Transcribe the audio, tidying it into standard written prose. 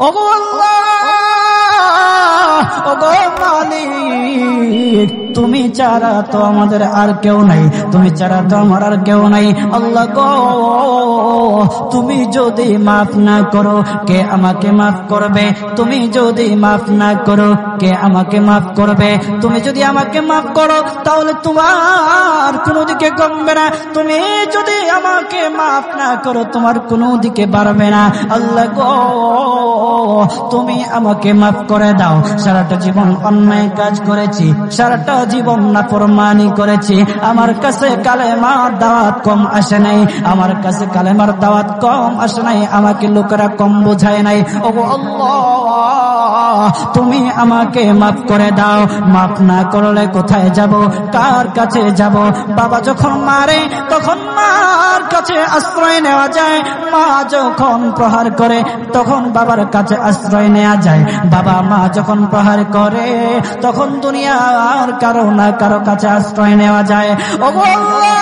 ওগো আল্লাহ, ওগো মালিক, তুমি ছাড়া তো আমাদের আর কেউ নাই, তুমি ছাড়া তো আমার আর কেউ নাই। আল্লাহ গো, তুমি যদি মাফ না করো কে আমাকে মাফ করবে? তুমি যদি মাফ না করো কে আমাকে মাফ করবে? তুমি যদি আমাকে মাফ করো তাহলে তোমার কোনো দিকে কমবে না, তুমি যদি আমাকে মাফ না করো তোমার কোনো দিকে বাড়বে না। আল্লাহ গো, তুমি আমাকে মাফ করে দাও। সারাটা জীবন অন্যায় কাজ করেছি, সারাটা জীবন নাফরমানি করেছি, আমার কাছে কালেমার দাওয়াত কম আসে নাই, আমার কাছে কালেমার দাওয়াত কম আসে নাই, আমাকে লোকেরা কম বোঝায় নাই। ওগো আল্লাহ, তুমি আমাকে মাফ করে দাও। মাফ না করলে কোথায় যাব, কার কাছে যাব? বাবা যখন মারে তখন মার কাছে আশ্রয় নেওয়া যায়, মা যখন প্রহার করে তখন বাবার কাছে আশ্রয় নেওয়া যায়, বাবা মা যখন প্রহার করে তখন দুনিয়ার কারো না কারো কাছে আশ্রয় নেওয়া যায়। ওগো আল্লাহ,